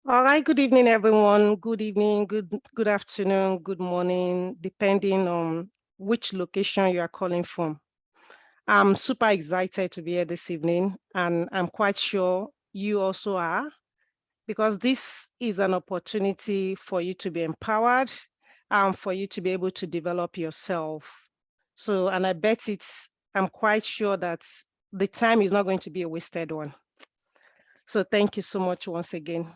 All right, good evening, everyone. Good evening, good afternoon, good morning, depending on which location you are calling from. I'm super excited to be here this evening, and I'm quite sure you also are, because this is an opportunity for you to be empowered and for you to be able to develop yourself. So, and I'm quite sure that the time is not going to be a wasted one. So thank you so much once again.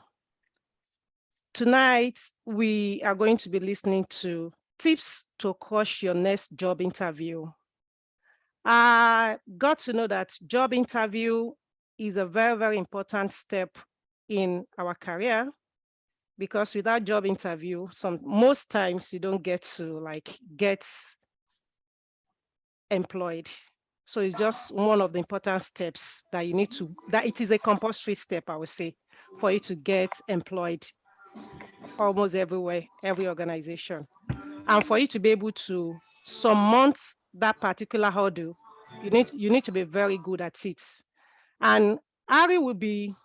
Tonight, we are going to be listening to tips to crush your next job interview. I got to know that job interview is a very, very important step in our career, because without job interview, most times you don't get to get employed. So it's just one of the important steps that that it is a compulsory step, I would say, for you to get employed almost everywhere, every organization. And for you to be able to surmount that particular hurdle, you need to be very good at it. And Ari will be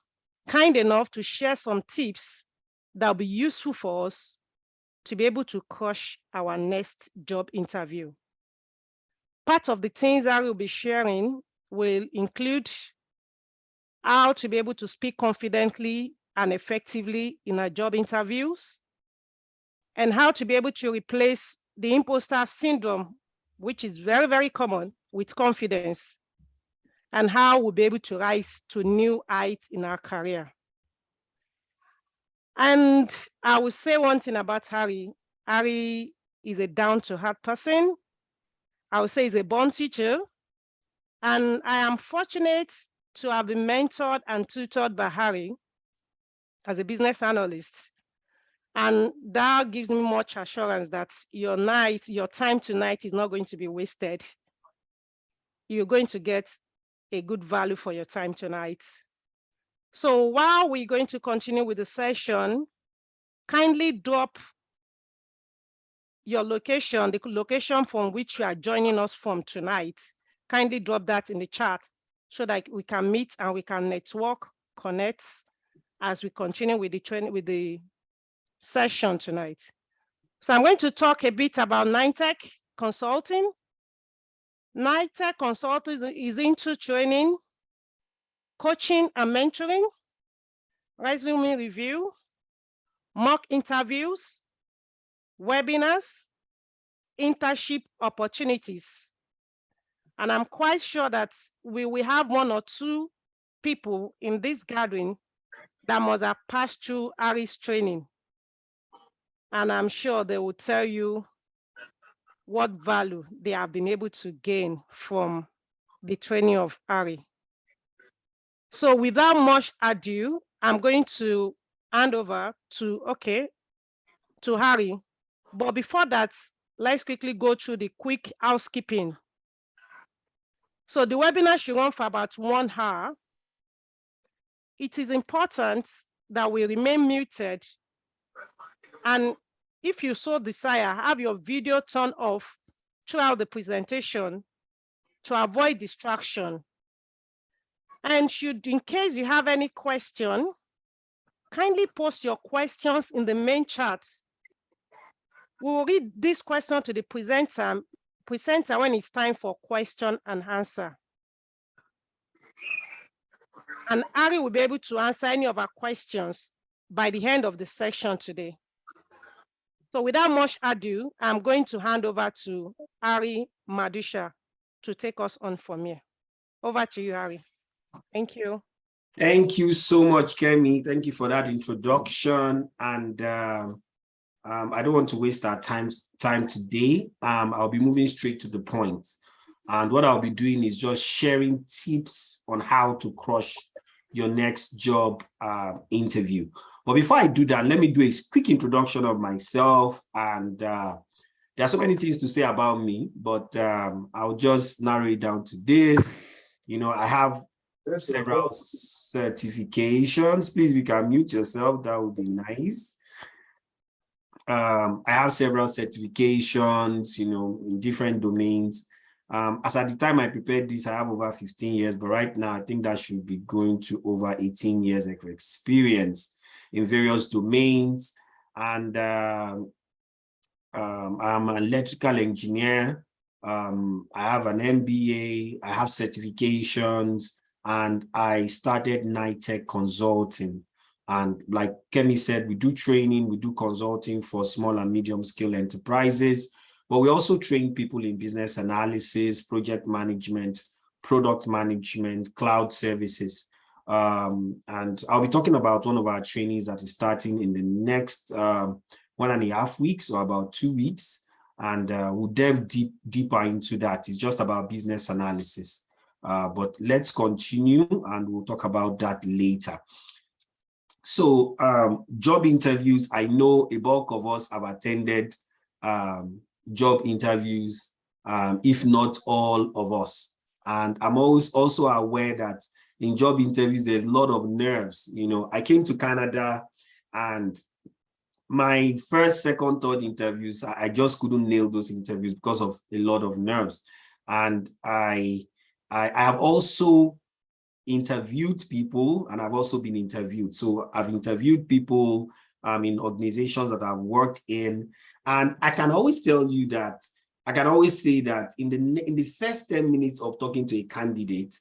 kind enough to share some tips that will be useful for us to be able to crush our next job interview. Part of the things Ari will be sharing will include how to be able to speak confidently and effectively in our job interviews, and how to be able to replace the imposter syndrome, which is very, very common, with confidence, and how we'll be able to rise to new heights in our career. And I will say one thing about Harry. Harry is a down-to-earth person. I would say he's a born teacher. And I am fortunate to have been mentored and tutored by Harry as a business analyst. And that gives me much assurance that your time tonight is not going to be wasted. You're going to get a good value for your time tonight. So while we're going to continue with the session, kindly drop your location, the location from which you are joining us from tonight. Kindly drop that in the chat so that we can meet and we can connect as we continue with the session tonight. So I'm going to talk a bit about NineTech Consulting. NineTech Consulting is into training, coaching and mentoring, resume review, mock interviews, webinars, internship opportunities. And I'm quite sure that we will have one or two people in this gathering that must have passed through Ari's training. And I'm sure they will tell you what value they have been able to gain from the training of Ari. So without much ado, I'm going to hand over to Harry. But before that, let's quickly go through the quick housekeeping. So the webinar should run for about 1 hour. It is important that we remain muted. And if you so desire, have your video turned off throughout the presentation to avoid distraction. And in case you have any question, kindly post your questions in the main chat. We will read this question to the presenter when it's time for question and answer. And Ari will be able to answer any of our questions by the end of the session today. So without much ado, I'm going to hand over to Ari Madusha to take us on from here. Over to you, Ari. Thank you. Thank you so much, Kemi. Thank you for that introduction. And I don't want to waste our time today. I'll be moving straight to the point. And what I'll be doing is just sharing tips on how to crush your next job interview. But before I do that, let me do a quick introduction of myself. And there are so many things to say about me, but I'll just narrow it down to this. You know, I have several certifications. Please, if you can mute yourself, that would be nice. I have several certifications, you know, in different domains. As at the time I prepared this, I have over 15 years, but right now I think that should be going to over 18 years of experience. in various domains. And I'm an electrical engineer. I have an MBA, I have certifications, and I started NITEC Consulting. And like Kemi said, we do training, we do consulting for small and medium scale enterprises, but we also train people in business analysis, project management, product management, cloud services. And I'll be talking about one of our trainings that is starting in the next 1.5 weeks or about 2 weeks. And we'll delve deeper into that. It's just about business analysis. But let's continue and we'll talk about that later. So job interviews, I know a bulk of us have attended job interviews, if not all of us. And I'm always also aware that in job interviews, there's a lot of nerves. You know, I came to Canada and my first, second, third interviews, I just couldn't nail those interviews because of a lot of nerves. And I have also interviewed people and I've also been interviewed. So I've interviewed people in organizations that I've worked in. And I can always tell you that, I can always say that in the first 10 minutes of talking to a candidate,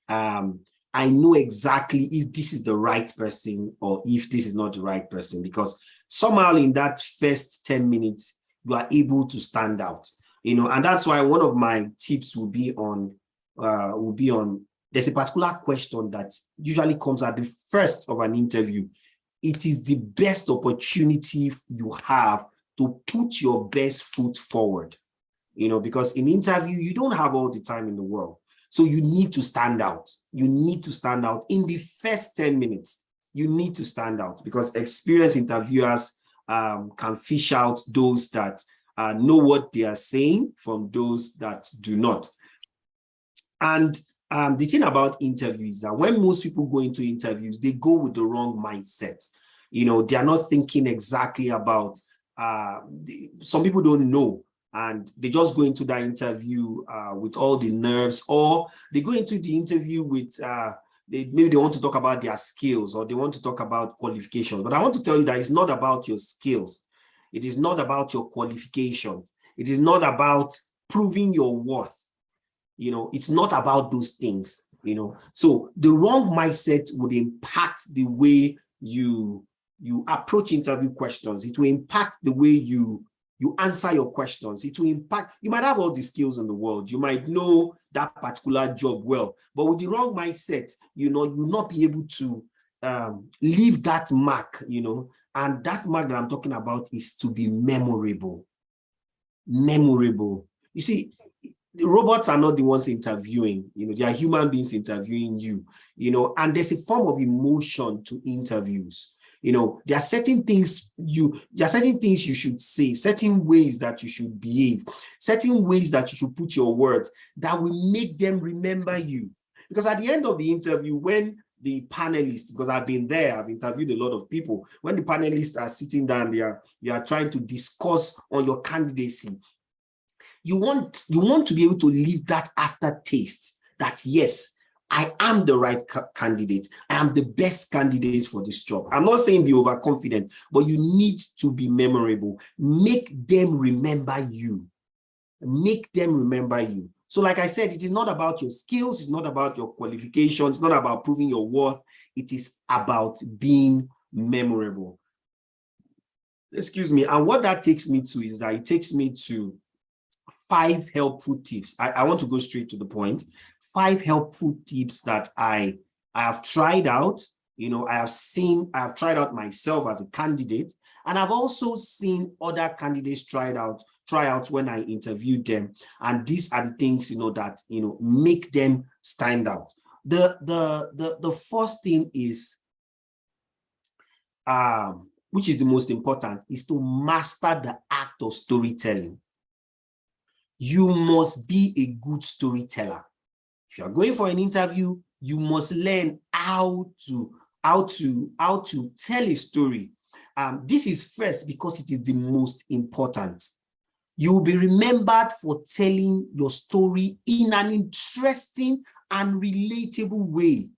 I know exactly if this is the right person or if this is not the right person, because somehow in that first 10 minutes, you are able to stand out, you know, and that's why one of my tips will be on, there's a particular question that usually comes at the first of an interview. It is the best opportunity you have to put your best foot forward, you know, because in interview, you don't have all the time in the world. So you need to stand out. You need to stand out in the first 10 minutes. You need to stand out because experienced interviewers can fish out those that know what they are saying from those that do not. And the thing about interviews is that when most people go into interviews, they go with the wrong mindset. You know, they are not thinking exactly about, some people don't know, and they just go into that interview with all the nerves, or they go into the interview with, maybe they want to talk about their skills or they want to talk about qualifications. But I want to tell you that it's not about your skills. It is not about your qualifications. It is not about proving your worth. You know, it's not about those things, you know. So the wrong mindset would impact the way you approach interview questions. It will impact the way you answer your questions. It will impact, you might have all the skills in the world. You might know that particular job well, but with the wrong mindset, you know, you'll not be able to leave that mark, you know, and that mark that I'm talking about is to be memorable. Memorable. You see, the robots are not the ones interviewing, you know, they are human beings interviewing you, you know, and there's a form of emotion to interviews. You know, there are certain things you should say, certain ways that you should behave, certain ways that you should put your words that will make them remember you. Because at the end of the interview, when the panelists, because I've been there, I've interviewed a lot of people, when the panelists are sitting down, they are trying to discuss on your candidacy. You want to be able to leave that aftertaste that, yes, I am the right candidate. I am the best candidate for this job. I'm not saying be overconfident, but you need to be memorable. Make them remember you. Make them remember you. So like I said, it is not about your skills. It's not about your qualifications. It's not about proving your worth. It is about being memorable. Excuse me. And what that takes me to is that it takes me to 5 helpful tips. I want to go straight to the point. 5 helpful tips that I have tried out. You know, I have tried out myself as a candidate, and I've also seen other candidates try out when I interviewed them. And these are the things, you know, that, you know, make them stand out. The first thing is, which is the most important, is to master the act of storytelling. You must be a good storyteller. If you're going for an interview, you must learn how to tell a story. This is first because it is the most important. You will be remembered for telling your story in an interesting and relatable way.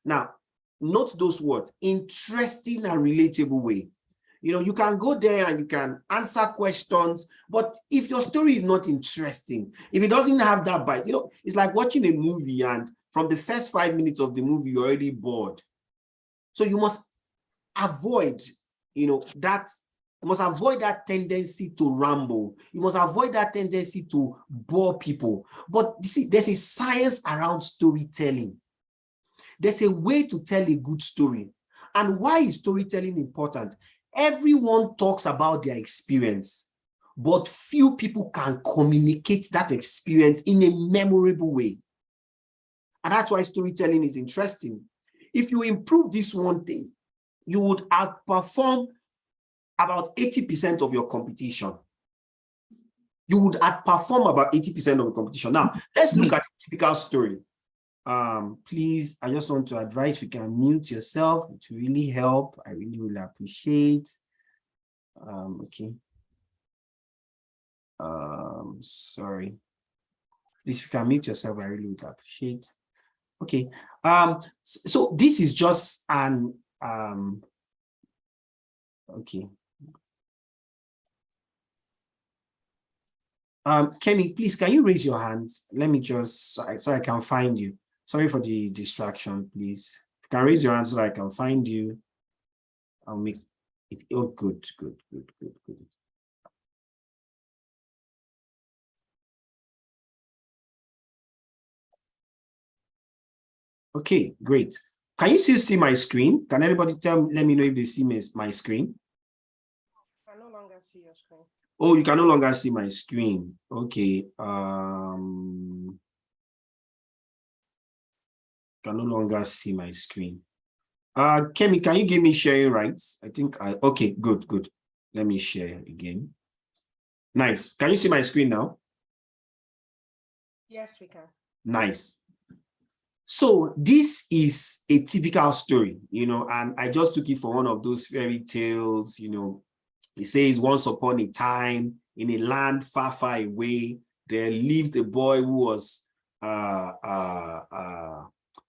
Now, note those words, interesting and relatable way. You know, you can go there and you can answer questions, but if your story is not interesting, if it doesn't have that bite, you know, it's like watching a movie and from the first 5 minutes of the movie, you're already bored. So you must avoid, you know, that, you must avoid that tendency to ramble. You must avoid that tendency to bore people. But you see, there's a science around storytelling. There's a way to tell a good story. And why is storytelling important? Everyone talks about their experience, but few people can communicate that experience in a memorable way. And that's why storytelling is interesting. If you improve this one thing, you would outperform about 80% of your competition. You would outperform about 80% of the competition. Now, let's look at a typical story. Please, I just want to advise, if you can mute yourself, it will really help. I really will appreciate. Okay. Sorry. Please, if you can mute yourself, I really would appreciate. Okay. So this is just an okay. Kemi, please, can you raise your hands? Let me just, so I can find you. Sorry for the distraction, please. If you can raise your hand so I can find you, I'll make it. Oh, good. Okay, great. Can you still see my screen? Can anybody let me know if they see my screen? I no longer see your screen. Oh, you can no longer see my screen. Okay. Can no longer see my screen. Kemi, can you give me sharing rights? I think okay, good. Let me share again. Nice. Can you see my screen now? Yes, we can. Nice. So this is a typical story, you know, and I just took it from one of those fairy tales, you know. It says, once upon a time, in a land far, far away, there lived a boy who was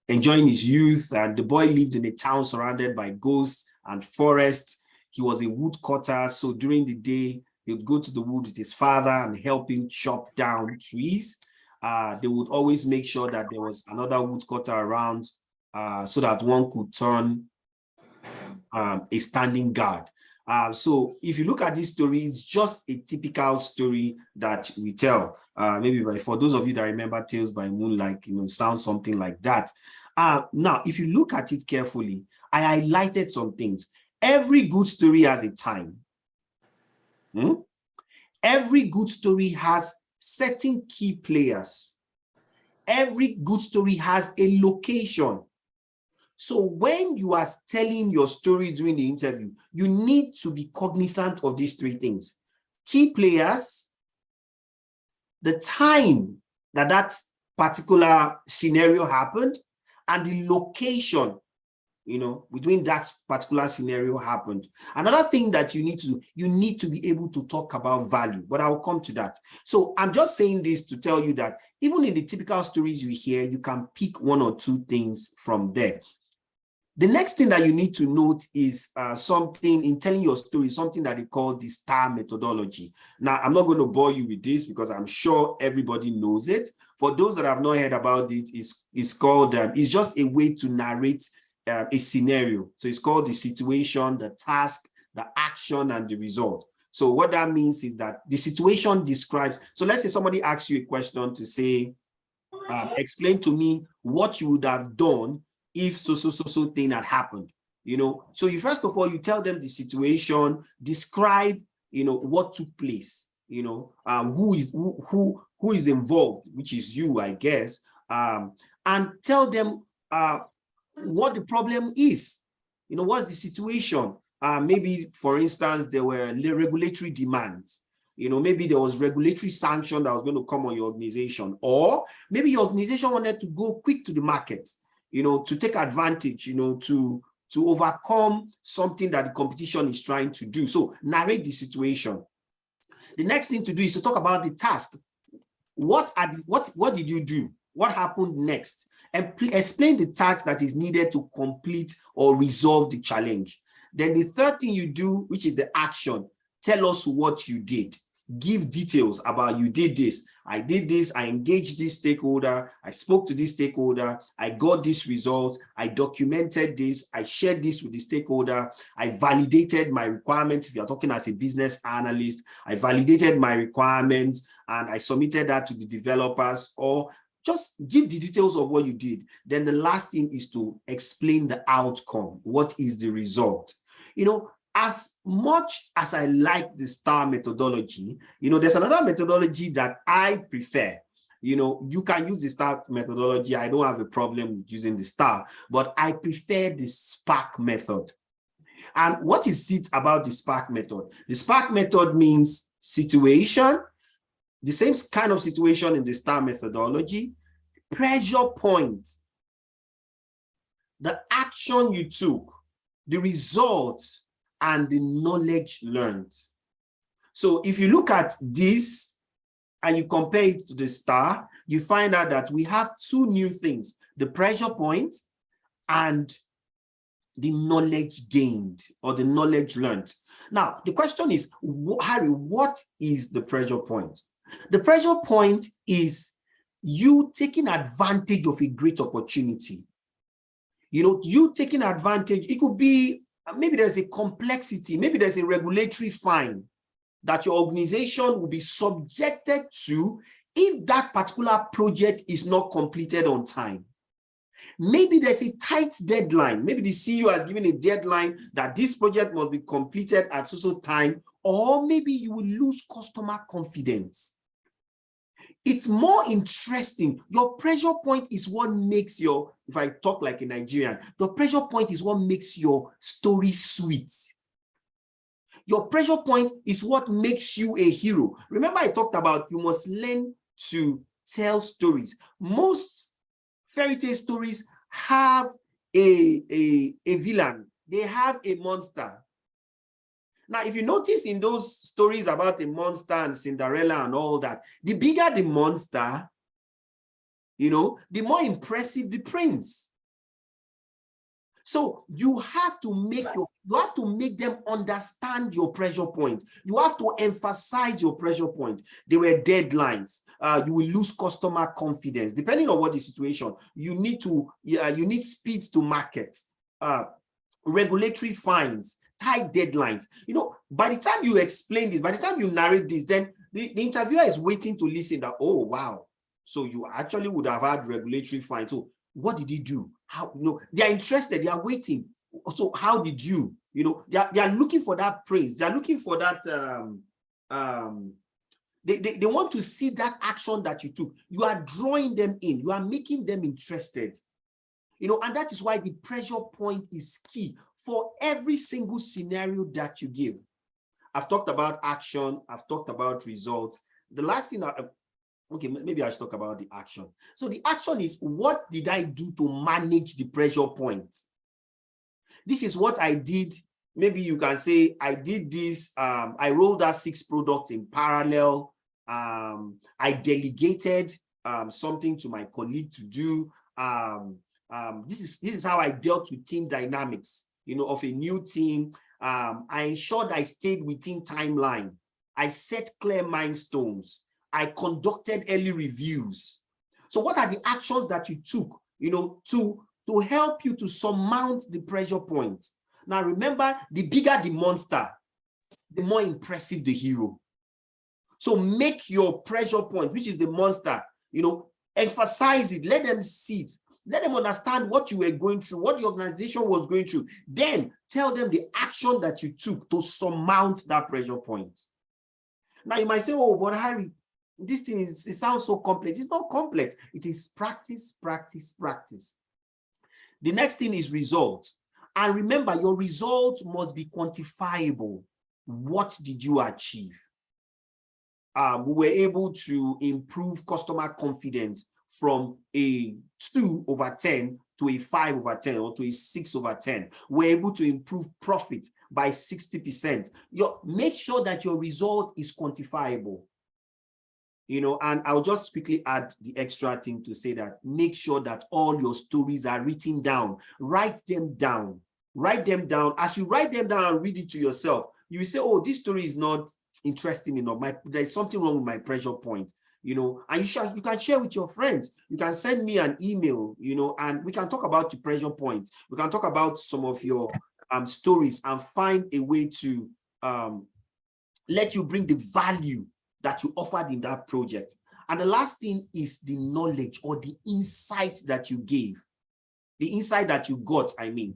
enjoying his youth, and the boy lived in a town surrounded by ghosts and forests. He was a woodcutter, so during the day, he would go to the wood with his father and help him chop down trees. They would always make sure that there was another woodcutter around so that one could turn a standing guard. So if you look at this story, it's just a typical story that we tell. Maybe for those of you that remember Tales by Moonlight, you know, sounds something like that. Now, if you look at it carefully, I highlighted some things. Every good story has a time. Every good story has certain key players. Every good story has a location. So when you are telling your story during the interview, you need to be cognizant of these three things: key players, the time that particular scenario happened, and the location, you know, between that particular scenario happened. Another thing that you need to do, you need to be able to talk about value, but I'll come to that. So I'm just saying this to tell you that even in the typical stories you hear, you can pick one or two things from there. The next thing that you need to note is something in telling your story, something that they call the STAR methodology. Now, I'm not going to bore you with this because I'm sure everybody knows it. For those that have not heard about it, it's called, it's just a way to narrate a scenario. So it's called the situation, the task, the action, and the result. So what that means is that the situation describes, so let's say somebody asks you a question to say, explain to me what you would have done if so thing had happened, you know. So you first of all, you tell them the situation, describe, you know, what took place, you know, who is involved, which is you, I guess, and tell them what the problem is, you know, what's the situation. Maybe, for instance, there were regulatory demands. You know, maybe there was regulatory sanction that was going to come on your organization, or maybe your organization wanted to go quick to the market, you know, to take advantage, you know, to overcome something that the competition is trying to do. So narrate the situation. The next thing to do is to talk about the task. What did you do? What happened next? and explain the task that is needed to complete or resolve the challenge. Then the third thing you do, which is the action, tell us what you did. Give details about you did this. I did this, I engaged this stakeholder, I spoke to this stakeholder, I got this result, I documented this, I shared this with the stakeholder, I validated my requirements. If you're talking as a business analyst, I validated my requirements and I submitted that to the developers, or just give the details of what you did. Then the last thing is to explain the outcome. What is the result? You know, as much as I like the STAR methodology, you know, there's another methodology that I prefer. You know, you can use the STAR methodology. I don't have a problem with using the STAR, but I prefer the SPARK method. And what is it about the SPARK method? The SPARK method means situation, the same kind of situation in the STAR methodology, pressure point, the action you took, the results, and the knowledge learned. So if you look at this and you compare it to the STAR, you find out that we have two new things, the pressure point and the knowledge gained or the knowledge learned. Now, the question is, Harry, what is the pressure point? The pressure point is you taking advantage of a great opportunity. You know, you taking advantage, it could be, maybe there's a complexity, maybe there's a regulatory fine that your organization will be subjected to if that particular project is not completed on time. Maybe there's a tight deadline. Maybe the CEO has given a deadline that this project must be completed at so time, or maybe you will lose customer confidence. It's more interesting. Your pressure point is what makes your, if I talk like a Nigerian, the pressure point is what makes your story sweet. Your pressure point is what makes you a hero. Remember, I talked about you must learn to tell stories. Most fairy tale stories have a villain. They have a monster. Now, if you notice in those stories about the monster and Cinderella and all that, the bigger the monster, you know, the more impressive the prince. So you have to make them understand your pressure point. You have to emphasize your pressure point. There were deadlines. You will lose customer confidence. Depending on what the situation, you need speed to market, regulatory fines, tight deadlines. You know, by the time you explain this, by the time you narrate this, then the interviewer is waiting to listen that, oh, wow. So you actually would have had regulatory fines. So what did he do? How, you know, they are interested, they are waiting. So how did you, you know, they are looking for that praise. They are looking for that, they want to see that action that you took. You are drawing them in. You are making them interested. You know, and that is why the pressure point is key for every single scenario that you give. I've talked about action. I've talked about results. The last thing, okay, maybe I should talk about the action. So the action is, what did I do to manage the pressure point? This is what I did. Maybe you can say, I did this. I rolled out 6 products in parallel. I delegated something to my colleague to do. This is how I dealt with team dynamics, you know, of a new team. I ensured I stayed within timeline. I set clear milestones. I conducted early reviews. So what are the actions that you took, you know, to help you to surmount the pressure point? Now, remember, the bigger the monster, the more impressive the hero. So make your pressure point, which is the monster, you know, emphasize it, let them see it. Let them understand what you were going through, what the organization was going through. Then tell them the action that you took to surmount that pressure point. Now you might say, oh, but Harry, this thing it sounds so complex. It's not complex. It is practice, practice, practice. The next thing is results. And remember, your results must be quantifiable. What did you achieve? We were able to improve customer confidence from a 2/10 to a 5/10 or to a 6/10. We're able to improve profit by 60%. Make sure that your result is quantifiable. And I'll just quickly add the extra thing to say that make sure that all your stories are written down. Write them down. Write them down. As you write them down and read it to yourself, you will say, oh, this story is not interesting enough. There's something wrong with my pressure point, and you can share with your friends. You can send me an email, and we can talk about the pressure points. We can talk about some of your stories and find a way to let you bring the value that you offered in that project. And the last thing is the knowledge or the insight that you gave, the insight that you got, I mean.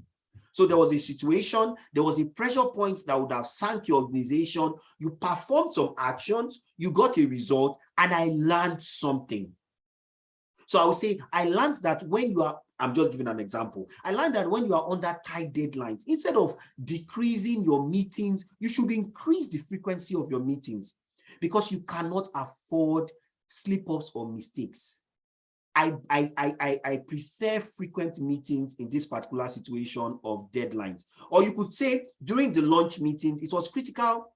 So there was a situation, there was a pressure point that would have sank your organization. You performed some actions, you got a result, and I learned something. So I would say, I learned that when you are, I'm just giving an example. I learned that when you are under tight deadlines, instead of decreasing your meetings, you should increase the frequency of your meetings, because you cannot afford slip-ups or mistakes. I prefer frequent meetings in this particular situation of deadlines. Or you could say during the launch meetings, it was critical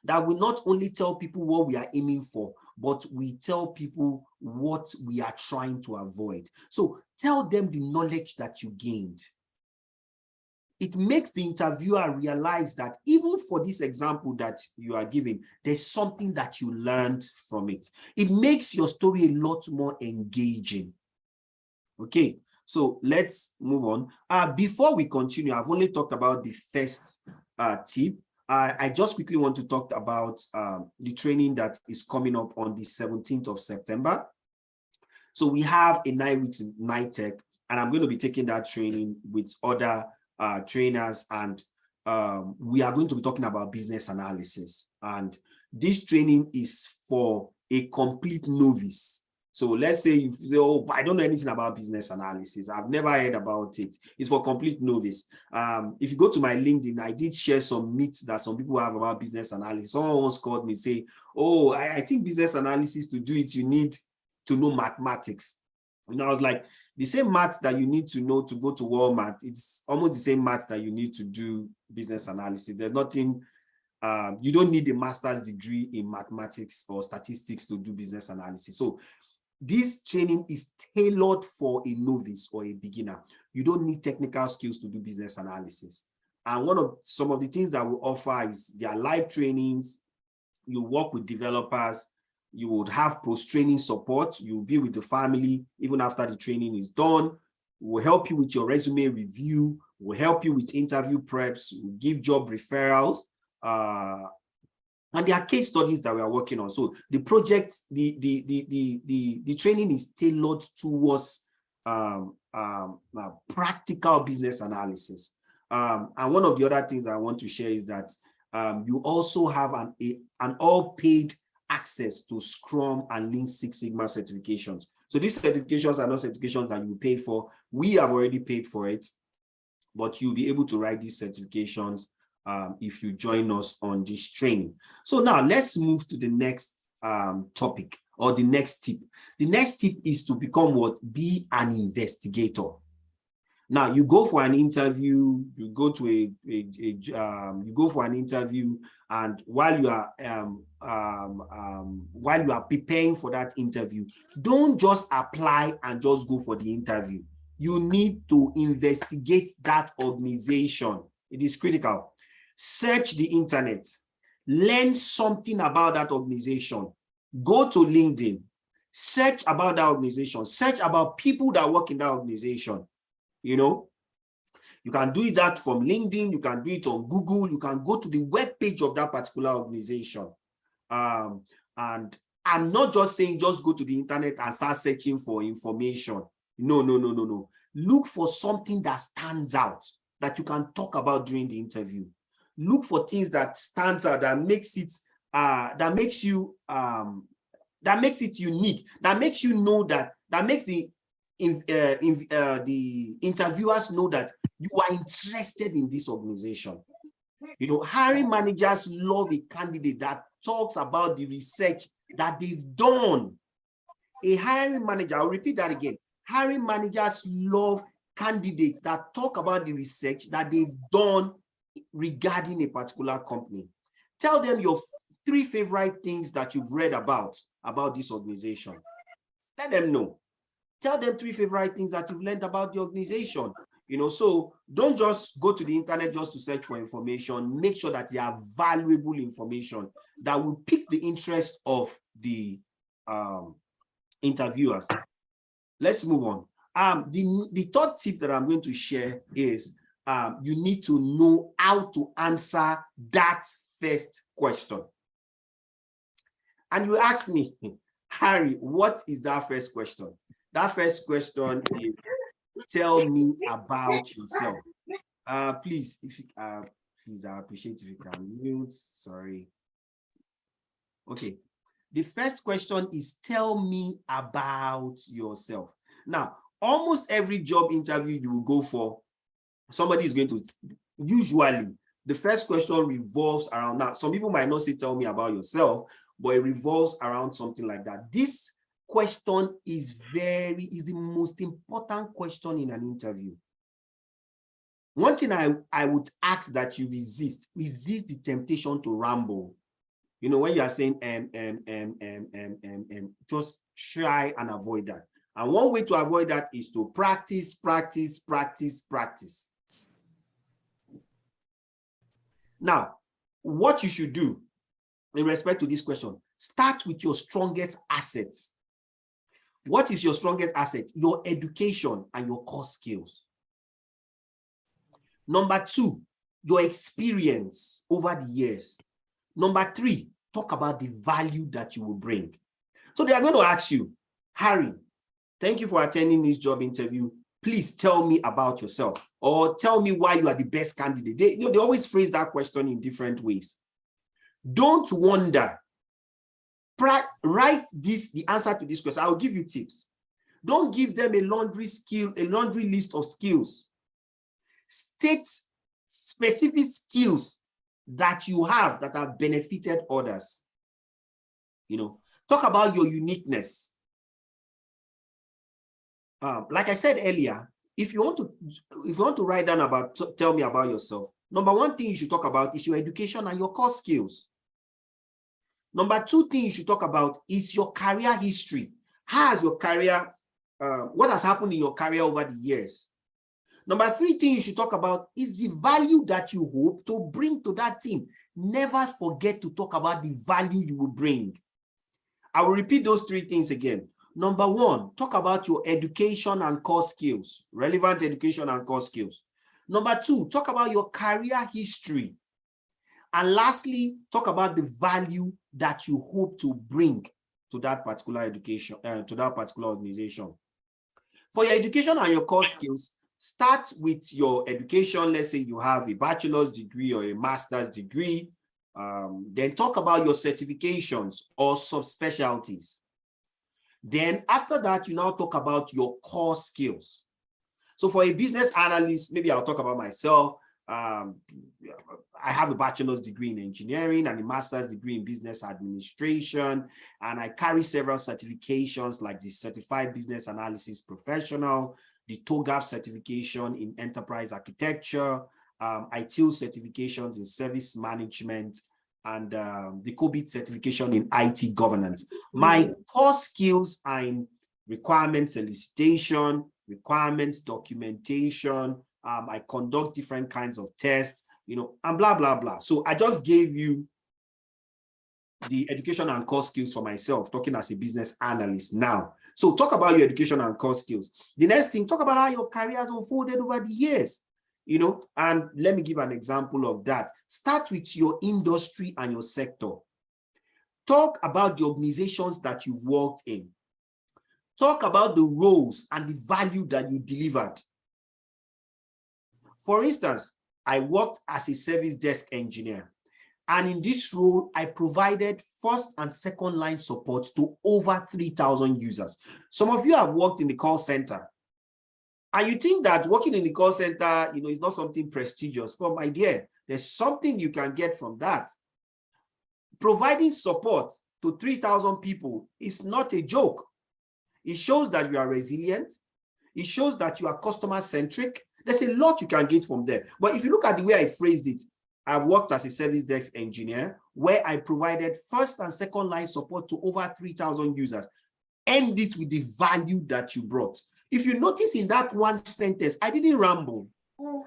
that we not only tell people what we are aiming for, but we tell people what we are trying to avoid. So tell them the knowledge that you gained. It makes the interviewer realize that even for this example that you are giving, there's something that you learned from it. It makes your story a lot more engaging. Okay, so let's move on. Before we continue, I've only talked about the first tip. I just quickly want to talk about the training that is coming up on the 17th of September. So we have a 9 weeks in NITEC, and I'm going to be taking that training with other trainers, and we are going to be talking about business analysis. And this training is for a complete novice. So let's say you say, oh, I don't know anything about business analysis, I've never heard about it. It's for complete novice. If you go to my LinkedIn, I did share some myths that some people have about business analysis. Someone once called me, say, oh, I think business analysis, to do it, you need to know mathematics. I was like, the same maths that you need to know to go to Walmart, it's almost the same maths that you need to do business analysis. There's nothing, you don't need a master's degree in mathematics or statistics to do business analysis. So this training is tailored for a novice or a beginner. You don't need technical skills to do business analysis. And some of the things that we offer is their live trainings. You work with developers. You would have post-training support. You'll be with the family even after the training is done. We'll help you with your resume review. We'll help you with interview preps. We'll give job referrals. And there are case studies that we are working on. So the project, the training is tailored towards practical business analysis. And one of the other things I want to share is that you also have an all-paid access to Scrum and Lean Six Sigma certifications. So these certifications are not certifications that you pay for. We have already paid for it, but you'll be able to write these certifications if you join us on this training. So now let's move to the next topic, or the next tip. The next tip is to become what? Be an investigator. Now you go for an interview, you go to you go for an interview, and while you are preparing for that interview, don't just apply and just go for the interview. You need to investigate that organization. It is critical. Search the internet, learn something about that organization. Go to LinkedIn, search about that organization, search about people that work in that organization. You can do that from LinkedIn, you can do it on Google, you can go to the web page of that particular organization. And I'm not just saying just go to the internet and start searching for information. No. Look for something that stands out, that you can talk about during the interview. Look for things that stands out, that makes it unique, that makes you know that makes the interviewers know that you are interested in this organization. Hiring managers love a candidate that talks about the research that they've done. A hiring manager, I'll repeat that again. Hiring managers love candidates that talk about the research that they've done regarding a particular company. Tell them your 3 favorite things that you've read about about this organization? Let them know. Tell them 3 favorite things that you've learned about the organization. So don't just go to the internet just to search for information. Make sure that they are valuable information that will pique the interest of the interviewers. Let's move on. The third tip that I'm going to share is you need to know how to answer that first question. And you ask me, Harry, what is that first question? That first question is, tell me about yourself. Please, please, I appreciate if you can mute. Sorry. Okay. The first question is, tell me about yourself. Now, almost every job interview you will go for, somebody is going to, usually, the first question revolves around that. Some people might not say, tell me about yourself, but it revolves around something like that. This question is the most important question in an interview. One thing I would ask that you resist the temptation to ramble. When you are saying just try and avoid that. And one way to avoid that is to practice. Now, what you should do in respect to this question, start with your strongest assets. What is your strongest asset? Your education and your core skills. Number 2, your experience over the years. Number 3, talk about the value that you will bring. So they are going to ask you, Harry, thank you for attending this job interview. Please tell me about yourself, or tell me why you are the best candidate. They always phrase that question in different ways. Don't wonder. Write the answer to this question. I'll give you tips. Don't give them a laundry list of skills. State specific skills that you have that have benefited others. Talk about your uniqueness. Like I said earlier, if you want to write down about, tell me about yourself, number 1 thing you should talk about is your education and your core skills. Number 2 thing you should talk about is your career history. How has your career, what has happened in your career over the years? Number 3 thing you should talk about is the value that you hope to bring to that team. Never forget to talk about the value you will bring. I will repeat those 3 things again. Number 1, talk about your education and core skills, relevant education and core skills. Number 2, talk about your career history. And lastly, talk about the value that you hope to bring to that particular education, to that particular organization. For your education and your core skills, start with your education. Let's say you have a bachelor's degree or a master's degree. Then talk about your certifications or subspecialties. Then after that, you now talk about your core skills. So for a business analyst, maybe I'll talk about myself. I have a bachelor's degree in engineering and a master's degree in business administration, and I carry several certifications like the Certified Business Analysis Professional, the TOGAF certification in enterprise architecture, ITIL certifications in service management, and the COBIT certification in IT governance. My core skills are in requirements elicitation, requirements documentation. I conduct different kinds of tests, and blah, blah, blah. So I just gave you the education and core skills for myself, talking as a business analyst now. So talk about your education and core skills. The next thing, talk about how your career has unfolded over the years, and let me give an example of that. Start with your industry and your sector. Talk about the organizations that you've worked in. Talk about the roles and the value that you delivered. For instance, I worked as a service desk engineer, and in this role, I provided first and second line support to over 3,000 users. Some of you have worked in the call center, and you think that working in the call center, is not something prestigious. But my dear, there's something you can get from that. Providing support to 3,000 people is not a joke. It shows that you are resilient. It shows that you are customer-centric. There's a lot you can get from there. But if you look at the way I phrased it, I've worked as a service desk engineer where I provided first and second line support to over 3,000 users. End it with the value that you brought. If you notice in that one sentence, I didn't ramble.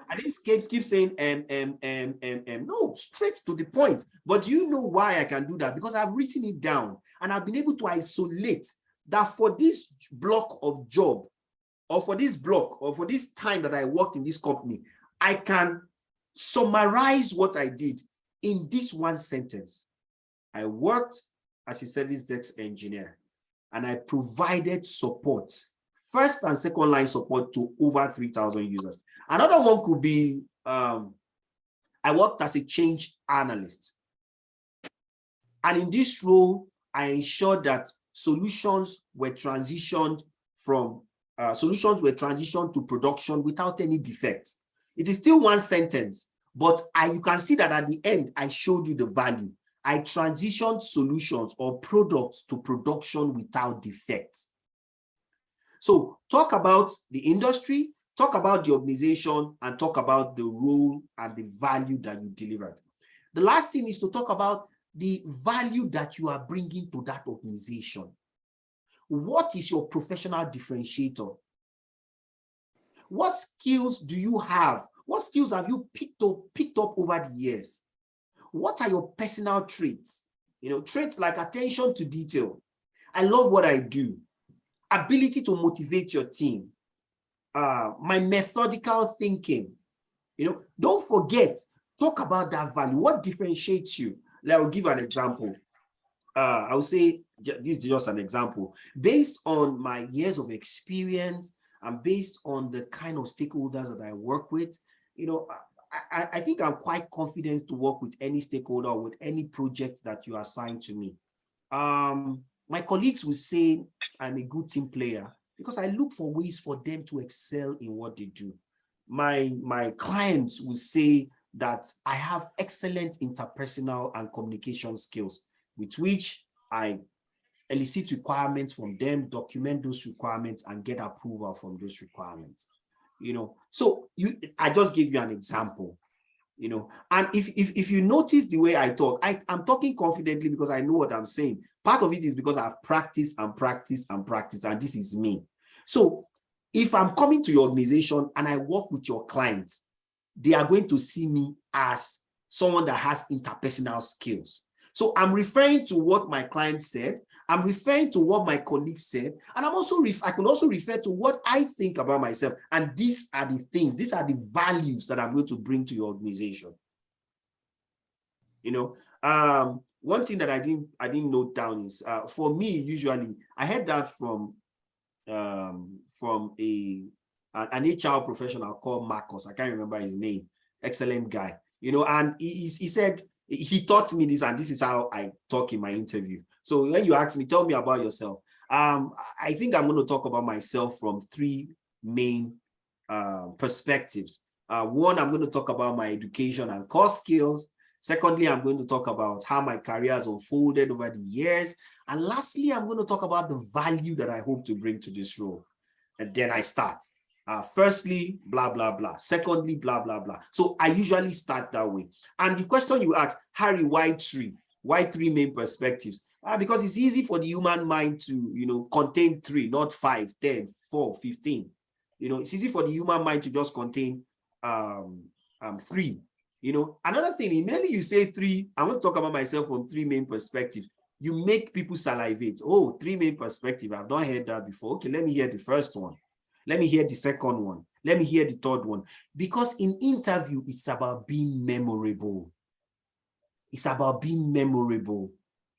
I didn't keep saying no, straight to the point. But do you know why I can do that? Because I've written it down and I've been able to isolate that for this block of job, or for this block, or for this time that I worked in this company, I can summarize what I did in this one sentence. I worked as a service desk engineer and I provided support, first and second line support to over 3,000 users. Another one could be, I worked as a change analyst. And in this role, I ensured that solutions were transitioned to production without any defects. It is still one sentence, but you can see that at the end, I showed you the value. I transitioned solutions or products to production without defects. So talk about the industry, talk about the organization, and talk about the role and the value that you delivered. The last thing is to talk about the value that you are bringing to that organization. What is your professional differentiator? What skills do you have? What skills have you picked up over the years? What are your personal traits? Traits like attention to detail. I love what I do. Ability to motivate your team. My methodical thinking. Don't forget, talk about that value. What differentiates you? I'll give an example. I would say this is just an example. Based on my years of experience and based on the kind of stakeholders that I work with, I think I'm quite confident to work with any stakeholder or with any project that you assign to me. My colleagues will say I'm a good team player because I look for ways for them to excel in what they do. My clients will say that I have excellent interpersonal and communication skills, with which I elicit requirements from them, document those requirements, and get approval from those requirements. So I just gave you an example. And if you notice the way I talk, I'm talking confidently because I know what I'm saying. Part of it is because I've practiced and practiced and practiced, and this is me. So if I'm coming to your organization and I work with your clients, they are going to see me as someone that has interpersonal skills. So I'm referring to what my client said. I'm referring to what my colleagues said. And I can also refer to what I think about myself. And these are the things, these are the values that I'm going to bring to your organization. One thing that I didn't note down is, for me, usually, I heard that from an HR professional called Marcus. I can't remember his name. Excellent guy. And he said, he taught me this, and this is how I talk in my interview. So when you ask me, tell me about yourself. I think I'm going to talk about myself from three main perspectives. One, I'm going to talk about my education and core skills. Secondly, I'm going to talk about how my career has unfolded over the years. And lastly, I'm going to talk about the value that I hope to bring to this role. And then I start. Firstly, blah, blah, blah. Secondly, blah, blah, blah. So I usually start that way. And the question you ask, Harry, why three? Why three main perspectives? Because it's easy for the human mind to, contain three, not 5, 10, 4, 15. It's easy for the human mind to just contain 3. Another thing, immediately you say 3, I want to talk about myself from 3 main perspectives. You make people salivate. Oh, 3 main perspectives. I've not heard that before. Okay, let me hear the first one. Let me hear the second one. Let me hear the third one. Because in interview, it's about being memorable. It's about being memorable.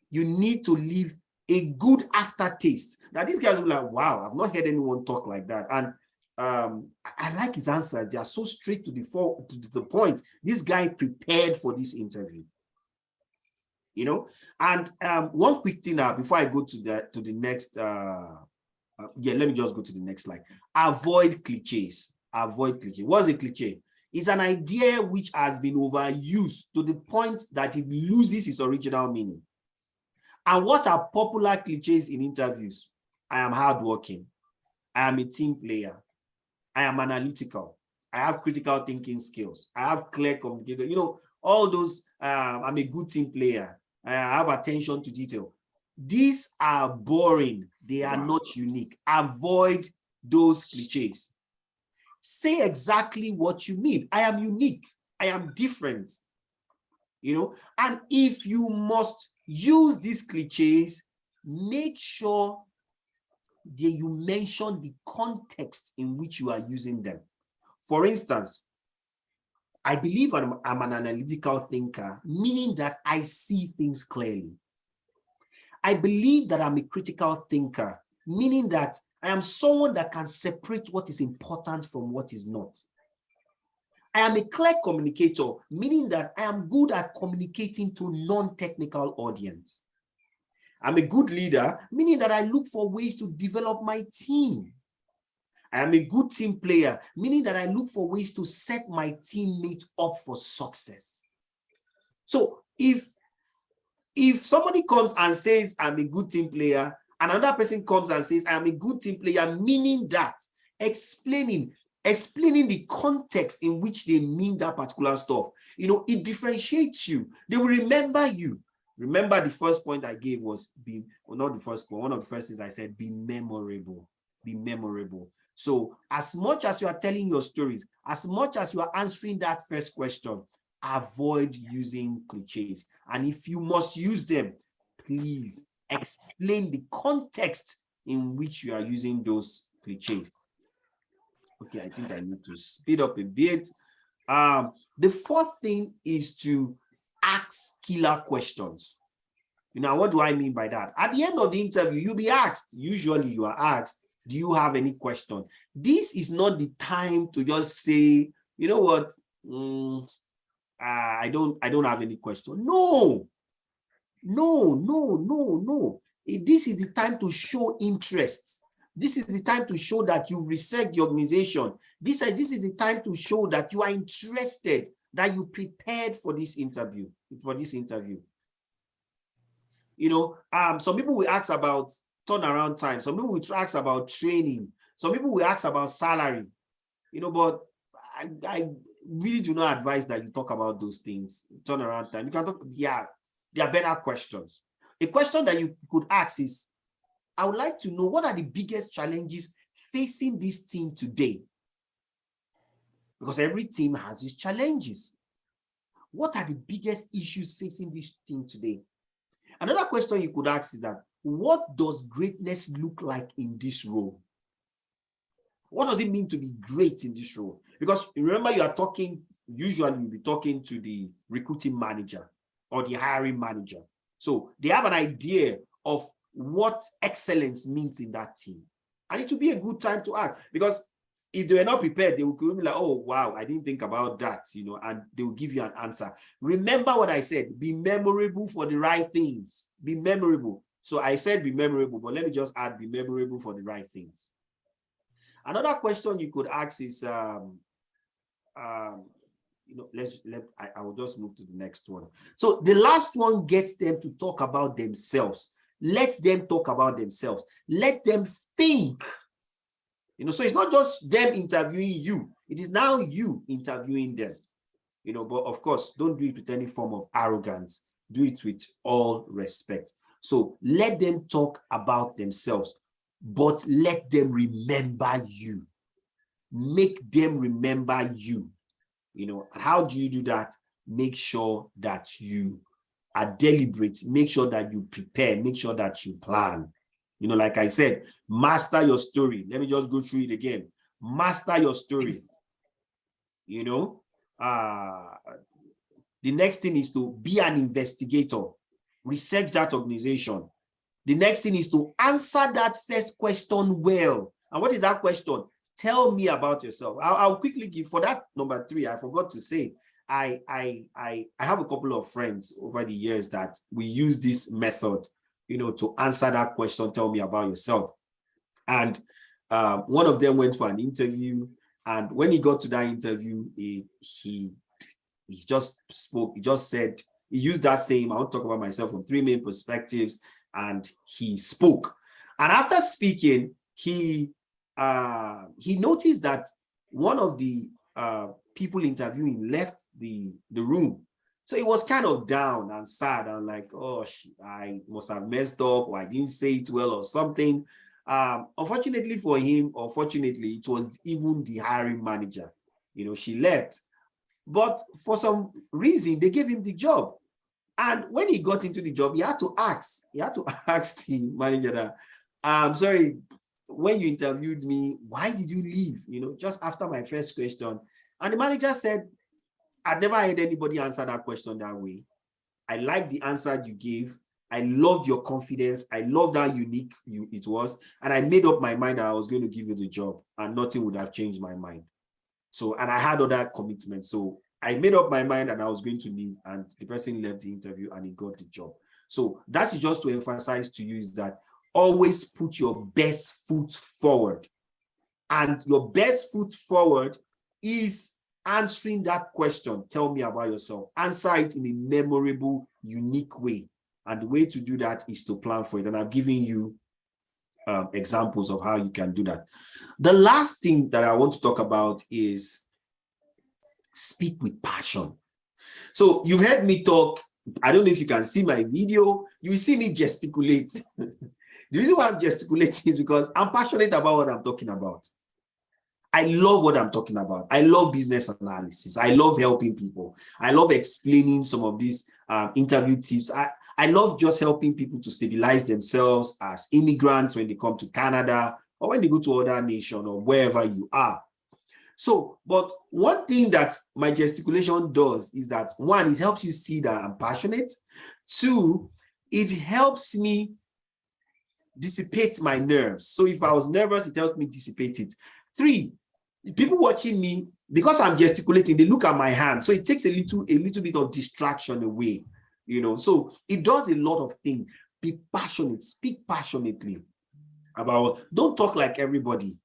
You need to leave a good aftertaste. Now, these guys will be like, wow, I've not heard anyone talk like that. And I like his answers. They are so straight to the point. This guy prepared for this interview. And one quick thing now before I go to the next let me just go to the next slide. Avoid cliches. Avoid cliches. What's a cliche? It's an idea which has been overused to the point that it loses its original meaning. And what are popular cliches in interviews? I am hardworking. I am a team player. I am analytical. I have critical thinking skills. I have clear communication. all those, I'm a good team player, I have attention to detail. These are boring. They are not unique. Avoid those cliches. Say exactly what you mean. I am unique. I am different. And if you must use these cliches, make sure that you mention the context in which you are using them. For instance, I believe I'm an analytical thinker, meaning that I see things clearly. I believe that I'm a critical thinker, meaning that I am someone that can separate what is important from what is not. I am a clear communicator, meaning that I am good at communicating to non-technical audience. I'm a good leader, meaning that I look for ways to develop my team. I am a good team player, meaning that I look for ways to set my teammates up for success. So if somebody comes and says, I'm a good team player, and another person comes and says, I am a good team player, meaning that, explaining the context in which they mean that particular stuff, it differentiates you. They will remember you. Remember, the first point I gave was not the first point, one of the first things I said, be memorable. Be memorable. So as much as you are telling your stories, as much as you are answering that first question, avoid using cliches. And if you must use them, please explain the context in which you are using those cliches. Okay, I think I need to speed up a bit. The fourth thing is to ask killer questions. What do I mean by that? At the end of the interview, you'll be asked, usually you are asked, do you have any question? This is not the time to just say, you know what, I don't have any question. No. This is the time to show interest. This is the time to show that you research the organization. This is the time to show that you are interested, that you prepared for this interview. Some people will ask about turnaround time. Some people will ask about training. Some people will ask about salary. But I really do not advise that you talk about those things. Turnaround time. You can talk. Yeah, there are better questions. A question that you could ask is, I would like to know, what are the biggest challenges facing this team today? Because every team has its challenges. What are the biggest issues facing this team today? Another question you could ask is that, what does greatness look like in this role? What does it mean to be great in this role? Because remember, usually you'll be talking to the recruiting manager or the hiring manager. So they have an idea of what excellence means in that team. And it will be a good time to ask, because if they were not prepared, they will be like, oh, wow, I didn't think about that, and they will give you an answer. Remember what I said, be memorable for the right things. Be memorable. So I said be memorable, but let me just add, be memorable for the right things. Another question you could ask is, I will just move to the next one. So the last one gets them to talk about themselves. Let them talk about themselves. Let them think. So it's not just them interviewing you. It is now you interviewing them. But of course, don't do it with any form of arrogance. Do it with all respect. So let them talk about themselves, but let them remember you. Make them remember you. And how do you do that? Make sure that you are deliberate. Make sure that you prepare. Make sure that you plan. Like I said, master your story. Let me just go through it again. Master your story. The next thing is to be an investigator. Research that organization. The next thing is to answer that first question well. And what is that question? Tell me about yourself. I'll quickly give, for that number 3, I forgot to say, I have a couple of friends over the years that we use this method, to answer that question, tell me about yourself. And one of them went for an interview, and when he got to that interview, he just spoke, he just said, he used that same, I want to talk about myself from 3 main perspectives, and he spoke. And after speaking, he noticed that one of the people interviewing left the room. So it was kind of down and sad. I'm like, oh, I must have messed up, or I didn't say it well or something. Unfortunately for him, or fortunately, it was even the hiring manager. She left. But for some reason, they gave him the job. And when he got into the job, he had to ask the manager that, sorry, when you interviewed me, why did you leave? Just after my first question. And the manager said, I'd never heard anybody answer that question that way. I like the answer you gave. I loved your confidence. I loved how unique it was. And I made up my mind that I was going to give you the job, and nothing would have changed my mind. So, and I had other commitments. So I made up my mind and I was going to leave, and the person left the interview and he got the job. So that's just to emphasize to you is that always put your best foot forward. And your best foot forward is answering that question. Tell me about yourself. Answer it in a memorable, unique way. And the way to do that is to plan for it. And I've given you examples of how you can do that. The last thing that I want to talk about is speak with passion. So you've heard me talk. I don't know if you can see my video. You will see me gesticulate. The reason why I'm gesticulating is because I'm passionate about what I'm talking about. I love what I'm talking about. I love business analysis. I love helping people. I love explaining some of these interview tips. I love just helping people to stabilize themselves as immigrants when they come to Canada or when they go to other nations or wherever you are. So, but one thing that my gesticulation does is that, one, it helps you see that I'm passionate. Two, it helps me dissipate my nerves. So if I was nervous, it helps me dissipate it. Three, people watching me, because I'm gesticulating, they look at my hand. So it takes a little bit of distraction away, So it does a lot of things. Be passionate, speak passionately about, don't talk like everybody,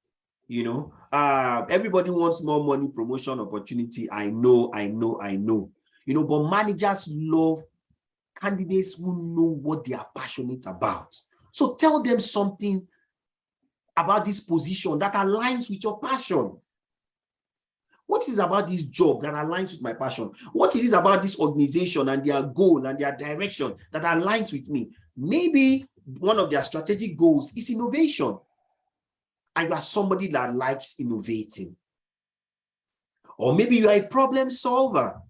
everybody wants more money, promotion, opportunity. I know. But managers love candidates who know what they are passionate about. So tell them something about this position that aligns with your passion. What is about this job that aligns with my passion? What is it about this organization and their goal and their direction that aligns with me? Maybe one of their strategic goals is innovation, and you are somebody that likes innovating. Or maybe you are a problem solver.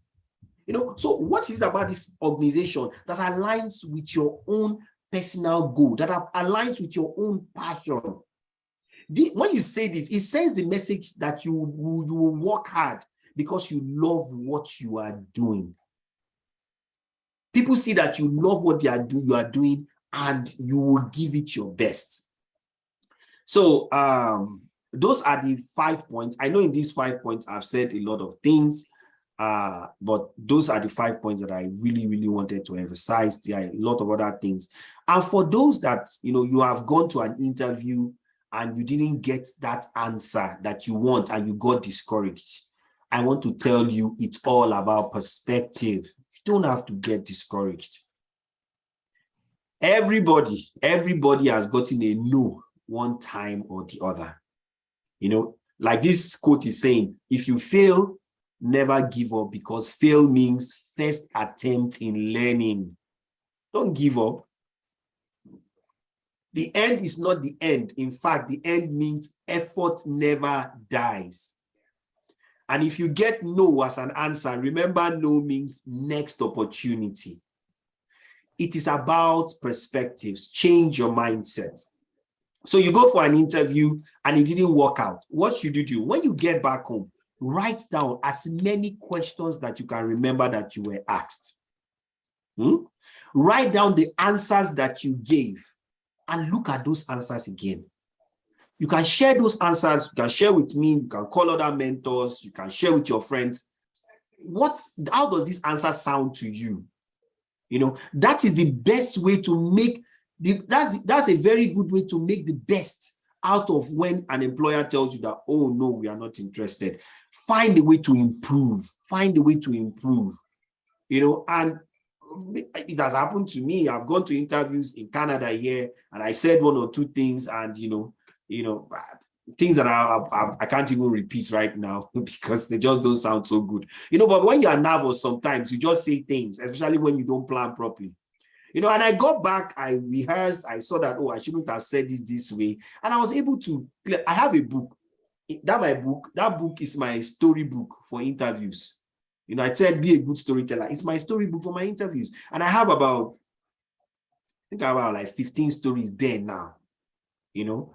So what is it about this organization that aligns with your own personal goal, that aligns with your own passion? When you say this, it sends the message that you will work hard because you love what you are doing. People see that you love what you are doing, and you will give it your best. So those are the 5 points. I know in these 5 points, I've said a lot of things, but those are the 5 points that I really, really wanted to emphasize. There are a lot of other things. And for those that, you have gone to an interview and you didn't get that answer that you want and you got discouraged, I want to tell you it's all about perspective. You don't have to get discouraged. Everybody has gotten a no one time or the other. Like this quote is saying, if you fail, never give up, because fail means first attempt in learning. Don't give up. The end is not the end. In fact, the end means effort never dies. And if you get no as an answer, remember no means next opportunity. It is about perspectives. Change your mindset. So you go for an interview and it didn't work out. What should you do? When you get back home, write down as many questions that you can remember that you were asked. Write down the answers that you gave and look at those answers again. You can share those answers. You can share with me. You can call other mentors. You can share with your friends. How does this answer sound to you? That is the best way to make that's a very good way to make the best out of when an employer tells you that, oh no, we are not interested. Find a way to improve. And it has happened to me. I've gone to interviews in Canada here and I said one or two things, and things that I can't even repeat right now because they just don't sound so good. But when you are nervous, sometimes you just say things, especially when you don't plan properly. And I got back, I rehearsed, I saw that, I shouldn't have said it this way. And I was able to, I have a book. That book is my storybook for interviews. I said, be a good storyteller. It's my storybook for my interviews. And I have about like 15 stories there now.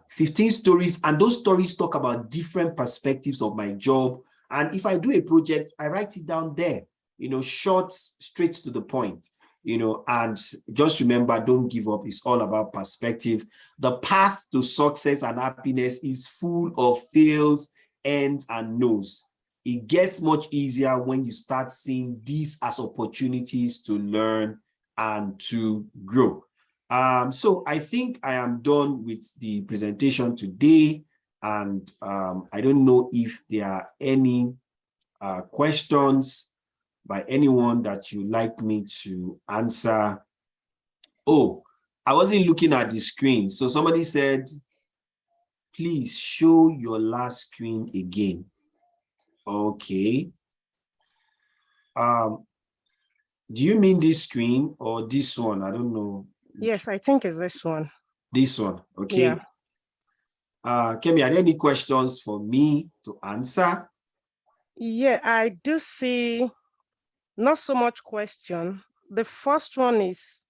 15 stories, and those stories talk about different perspectives of my job. And if I do a project, I write it down there, short, straight to the point, and just remember, don't give up. It's all about perspective. The path to success and happiness is full of fails, ends, and no's. It gets much easier when you start seeing these as opportunities to learn and to grow. So I think I am done with the presentation today, and I don't know if there are any questions by anyone that you'd like me to answer. Oh, I wasn't looking at the screen. So somebody said, please show your last screen again. Okay. Do you mean this screen or this one? I don't know. Yes, I think it's this one. This one, okay. Yeah. Kemi, are there any questions for me to answer? Yeah, I do see not so much question. The first one is,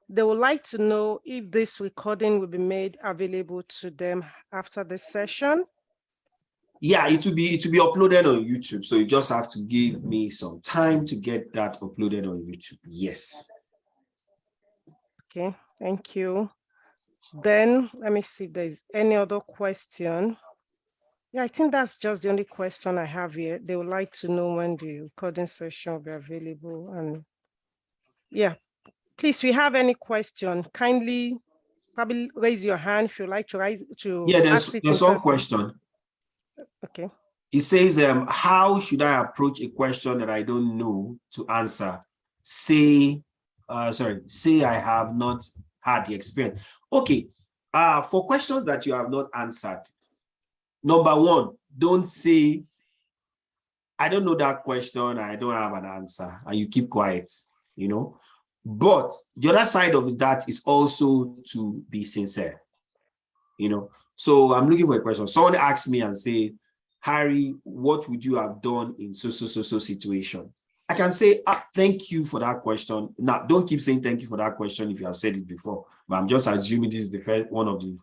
they would like to know if this recording will be made available to them after the session. Yeah, it will be uploaded on YouTube. So you just have to give me some time to get that uploaded on YouTube. Yes. Okay, thank you. Then let me see if there's any other question. Yeah, I think that's just the only question I have here. They would like to know when the recording session will be available. And yeah, please, if you have any question, kindly probably raise your hand if you'd like to Yeah, ask it. there's one question. Okay. It says, how should I approach a question that I don't know to answer? Say I have not had the experience. Okay, for questions that you have not answered, number one, don't say, I don't know that question, I don't have an answer, and you keep quiet, But the other side of that is also to be sincere, So I'm looking for a question. Someone asked me and say, Harry, what would you have done in so situation? I can say, thank you for that question. Now, don't keep saying thank you for that question if you have said it before, but I'm just assuming this is the first one of the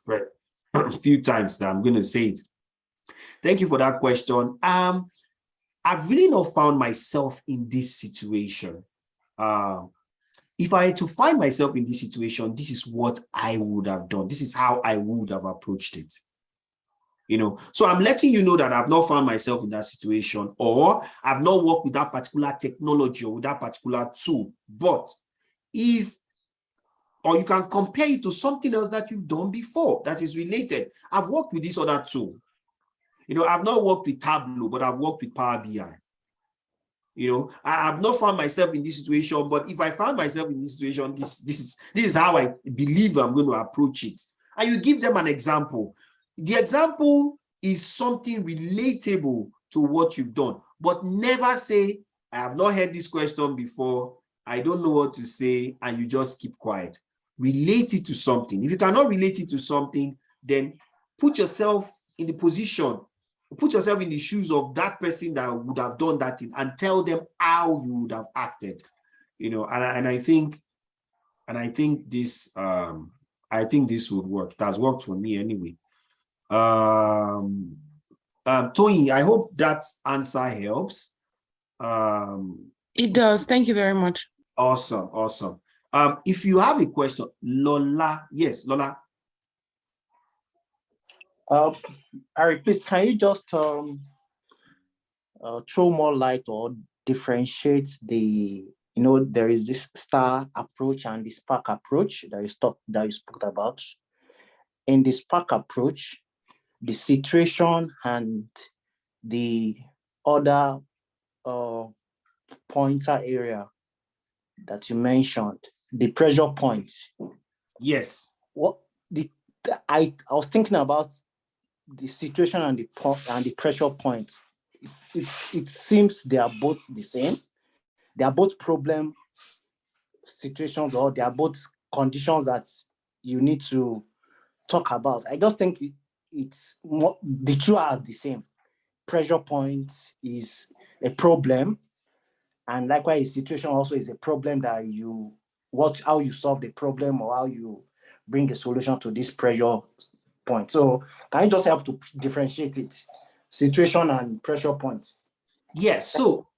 few times that I'm going to say it. Thank you for that question. I've really not found myself in this situation. If I had to find myself in this situation, this is what I would have done. This is how I would have approached it. So I'm letting you know that I've not found myself in that situation, or I've not worked with that particular technology or with that particular tool. But you can compare it to something else that you've done before that is related. I've worked with this other tool. I've not worked with Tableau, but I've worked with Power BI. I have not found myself in this situation, but if I found myself in this situation, this is how I believe I'm going to approach it. And you give them an example. The example is something relatable to what you've done, but never say, I have not heard this question before, I don't know what to say, and you just keep quiet. Relate it to something. If you cannot relate it to something, then put yourself in the position, put yourself in the shoes of that person that would have done that thing and tell them how you would have acted, and I think this would work. It has worked for me anyway. Tony, I hope that answer helps. It does. Thank you very much. Awesome. If you have a question, Lola, yes, Lola. Harry, please, can you just throw more light or differentiate there is this STAR approach and the SPARK approach that you spoke about. In the SPARK approach, the situation and the other pointer area that you mentioned, the pressure point. Yes. I was thinking about the situation and the pressure point, it seems they are both the same. They are both problem situations, or they are both conditions that you need to talk about. I just think it's more, the two are the same. Pressure point is a problem, and likewise, situation also is a problem that how you solve the problem, or how you bring a solution to this pressure point. So can you just help to differentiate it? Situation and pressure point. Yes. So,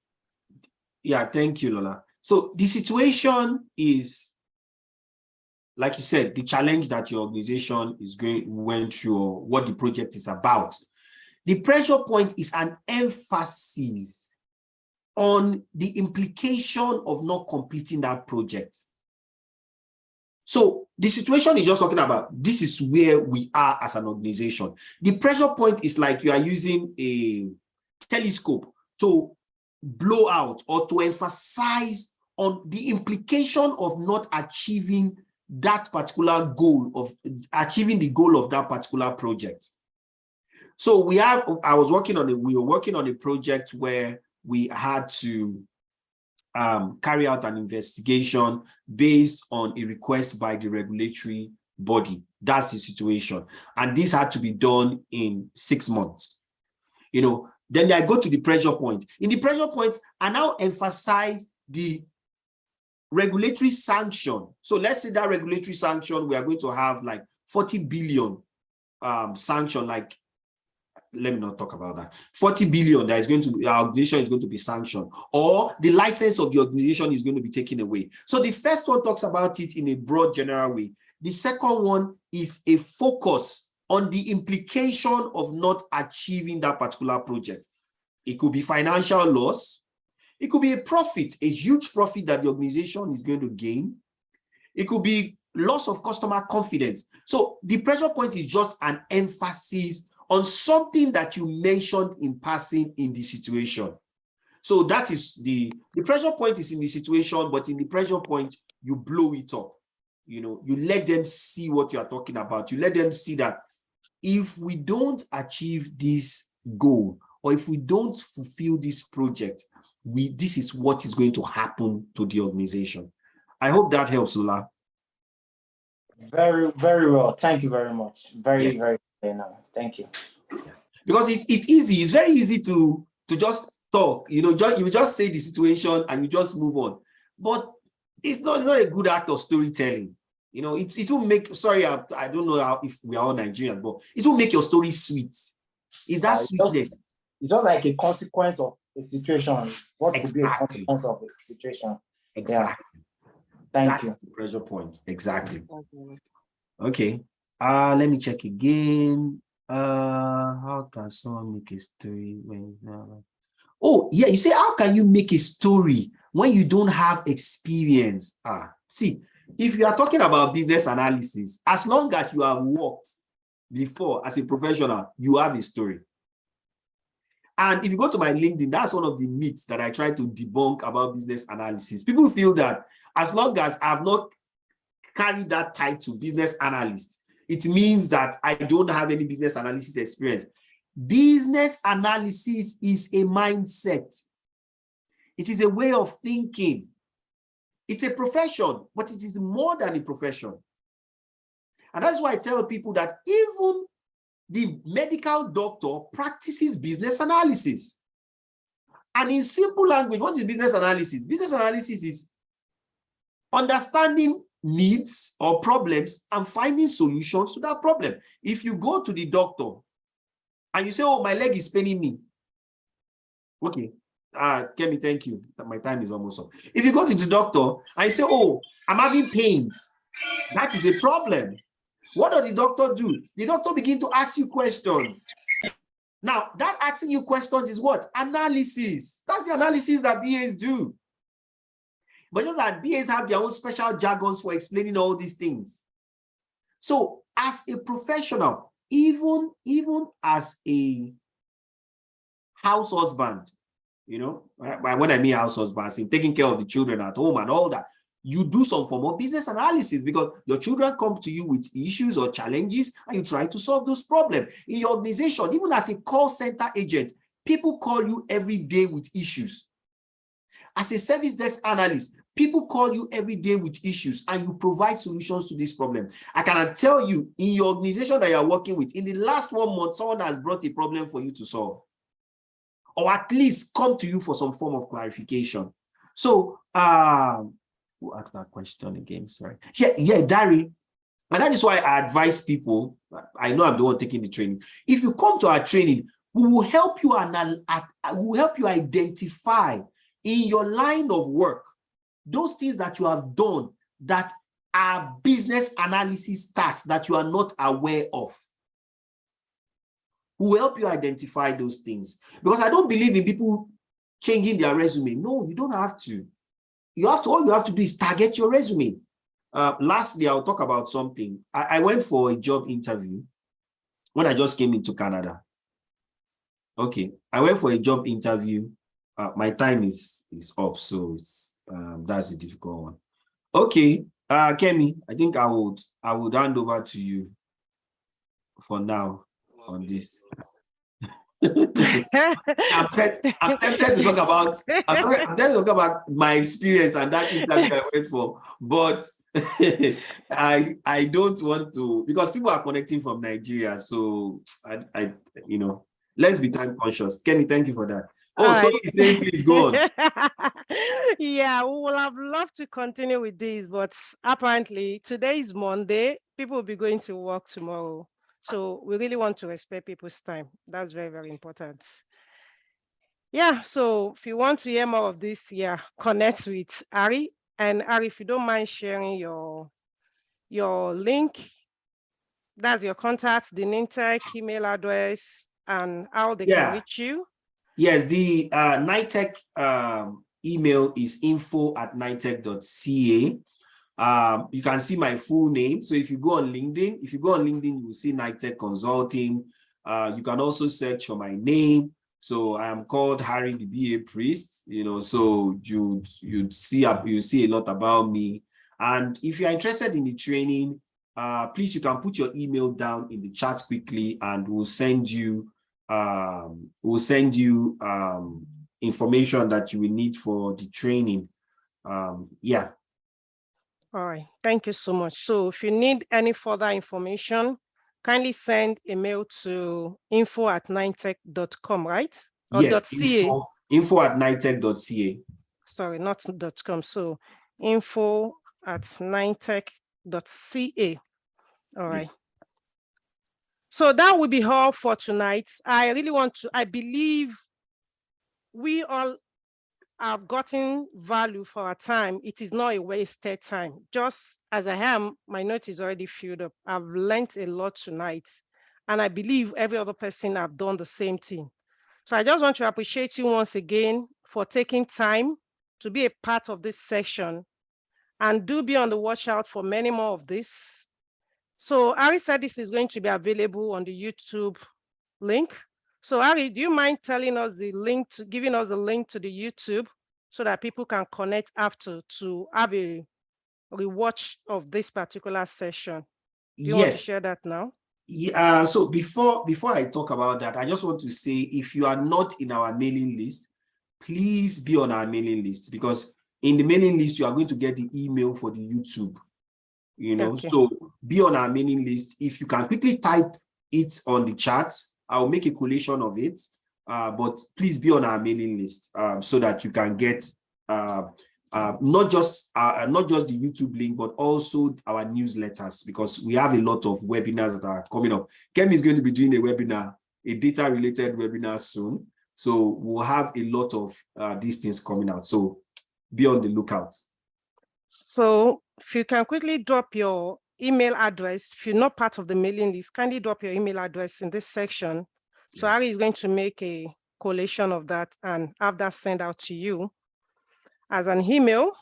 yeah, thank you, Lola. So the situation is, like you said, the challenge that your organization went through, or what the project is about. The pressure point is an emphasis on the implication of not completing that project. So the situation is just talking about, this is where we are as an organization. The pressure point is like you are using a telescope to blow out or to emphasize on the implication of not achieving that particular goal, of achieving the goal of that particular project. So we were working on a project where we had to carry out an investigation based on a request by the regulatory body. That's the situation. And this had to be done in 6 months. Then I go to the pressure point. In the pressure point, I now emphasize the regulatory sanction. So let's say that regulatory sanction, we are going to have like 40 billion sanction, like, let me not talk about that. 40 billion that is going to, our organization is going to be sanctioned, or the license of the organization is going to be taken away. So the first one talks about it in a broad general way. The second one is a focus on the implication of not achieving that particular project. It could be financial loss. It could be a profit, a huge profit that the organization is going to gain. It could be loss of customer confidence. So the pressure point is just an emphasis on something that you mentioned in passing in the situation. So that is the pressure point is in the situation, but in the pressure point, you blow it up. You let them see what you are talking about. You let them see that if we don't achieve this goal, or if we don't fulfill this project, this is what is going to happen to the organization. I hope that helps, Lola. Very, very well. Thank you very much. Very, very well. Thank you. Because it's easy. It's very easy to just talk. You just say the situation and you just move on. But it's not a good act of storytelling. It will make. Sorry, I don't know if we are all Nigerian, but it will make your story sweet. Is that sweetness? It's just like a consequence of a situation. What could be a consequence of a situation? Exactly. Yeah. That's the pressure point. Exactly. Okay. Let me check again. How can someone make a story when? Oh, yeah. You say, how can you make a story when you don't have experience? See, if you are talking about business analysis, as long as you have worked before as a professional, you have a story. And if you go to my LinkedIn, that's one of the myths that I try to debunk about business analysis. People feel that as long as I've not carried that title, business analyst, it means that I don't have any business analysis experience. Business analysis is a mindset. It is a way of thinking. It's a profession, but it is more than a profession. And that's why I tell people that even the medical doctor practices business analysis. And in simple language, what is business analysis? Business analysis is understanding needs or problems and finding solutions to that problem. If you go to the doctor and you say, oh, my leg is paining me. Okay. Kemi, thank you. My time is almost up. If you go to the doctor and you say, oh, I'm having pains, that is a problem. What does the doctor do? The doctor begins to ask you questions. Now, that asking you questions is what? Analysis. That's the analysis that BAs do. But just that BAs have their own special jargons for explaining all these things. So, as a professional, even as a house husband, when I mean house husband, I mean taking care of the children at home and all that, you do some form of business analysis, because your children come to you with issues or challenges and you try to solve those problems. In your organization, even as a call center agent, people call you every day with issues. As a service desk analyst, people call you every day with issues and you provide solutions to this problem. I can tell you, in your organization that you're working with, in the last 1 month, someone has brought a problem for you to solve, or at least come to you for some form of clarification. So, who asked that question again? Sorry. Yeah, Dari. And that is why I advise people, I know I'm the one taking the training. If you come to our training, we will help you identify in your line of work those things that you have done that are business analysis tasks that you are not aware of. We will help you identify those things, because I don't believe in people changing their resume. No, you don't have to. All you have to do is target your resume. Lastly, I'll talk about something. I went for a job interview when I just came into Canada. Okay, I went for a job interview. My time is up, so it's that's a difficult one. Okay, Kemi, I think I would hand over to you for now on this. I'm tempted to talk about my experience and that interview I went for, but I don't want to, because people are connecting from Nigeria, so I let's be time conscious. Kenny, thank you for that. Oh, Tony is saying, please go on. Yeah, we would have loved to continue with this, but apparently today is Monday. People will be going to work tomorrow. So we really want to respect people's time. That's very, very important. Yeah, so if you want to hear more of this, connect with Ari. And Ari, if you don't mind sharing your link, that's your contact, the NINTEC email address, and how they can reach you. Yes, the NITEC email is info@nitec.ca. You can see my full name. So if you go on LinkedIn, you will see NITEC Consulting. You can also search for my name. So I am called Harry the BA Priest, so you'd see a lot about me. And if you're interested in the training, please, you can put your email down in the chat quickly and we'll send you information that you will need for the training. Yeah. All right, thank you so much. So if you need any further information, kindly send a mail to info@nitec.com, right? Or yes, .ca. info@nitec.ca. Sorry, not .com. So info@nitec.ca. All right. So that will be all for tonight. I believe we all have gotten value for our time. It is not a wasted time. Just as I am, my note is already filled up. I've learned a lot tonight. And I believe every other person have done the same thing. So I just want to appreciate you once again for taking time to be a part of this session. And do be on the watch out for many more of this. So Ari said this is going to be available on the YouTube link. So Ari, do you mind telling us giving us a link to the YouTube so that people can connect after to have a rewatch of this particular session? Do you want to share that now? Yeah, so before I talk about that, I just want to say, if you are not in our mailing list, please be on our mailing list, because in the mailing list, you are going to get the email for the YouTube, okay. So be on our mailing list. If you can quickly type it on the chat, I'll make a collation of it, but please be on our mailing list so that you can get not just the YouTube link, but also our newsletters, because we have a lot of webinars that are coming up. Kemi is going to be doing a webinar, a data-related webinar soon. So we'll have a lot of these things coming out. So be on the lookout. So if you can quickly drop your email address, if you're not part of the mailing list, kindly drop your email address in this section. So Ari is going to make a collation of that and have that sent out to you as an email.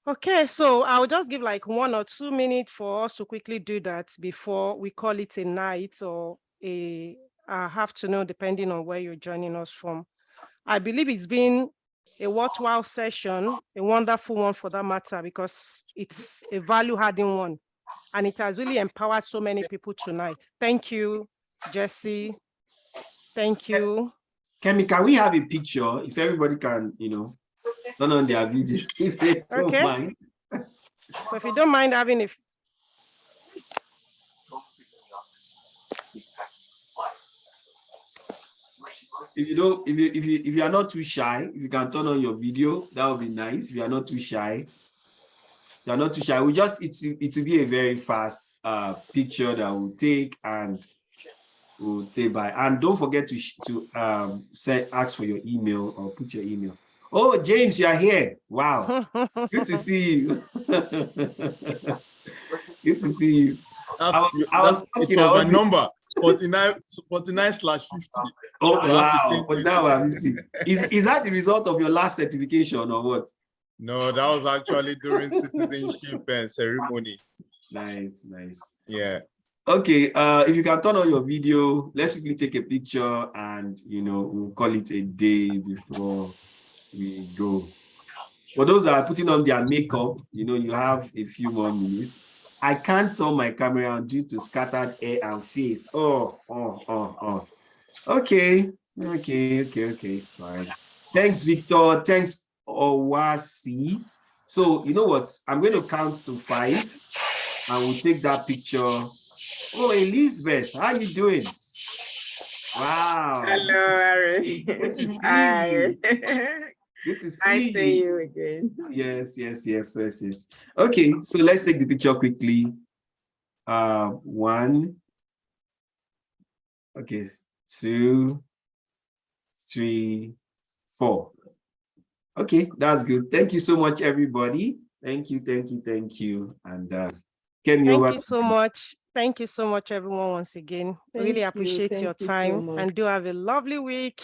Okay, so I'll just give like 1 or 2 minutes for us to quickly do that before we call it a night or a afternoon, depending on where you're joining us from. I believe it's been a worthwhile session, a wonderful one for that matter, because it's a value-adding one. And it has really empowered so many people tonight. Thank you, Jesse. Thank you. Kemi, can we have a picture if everybody can, turn on their video if they don't Okay. mind? So if you don't mind having a if you are not too shy, if you can turn on your video, that would be nice. If you are not too shy, we just it will be a very fast picture that we'll take and we'll say bye. And don't forget to ask for your email or put your email. Oh, James, you are here. Wow. Good to see you. Good to see you. I was it was my number 49/50. Oh, wow. But now I'm 50. Is that the result of your last certification or what? No, that was actually during citizenship ceremony. Nice. Yeah. Okay, if you can turn on your video, let's quickly take a picture and, we'll call it a day before we go. For those that are putting on their makeup, you have a few more minutes. I can't turn my camera on due to scattered hair and face. Oh. Okay. Fine. Thanks, Victor. Thanks, Owasi. So, you know what? I'm going to count to 5 and we'll take that picture. Oh, Elizabeth, how you doing? Wow. Hello, Harry. Good to see Hi. you. Good to see I you. see you again. Yes. Okay, so let's take the picture quickly. 1. Okay, 2, 3, 4. Okay, that's good. Thank you so much, everybody. Thank you. And Kemi, thank you so much. Thank you so much, everyone, once again. Really appreciate your time and do have a lovely week.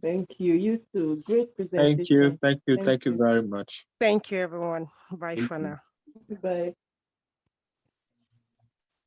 Thank you. You too. Great presentation. Thank you very much. Thank you, everyone. Bye for now. Bye.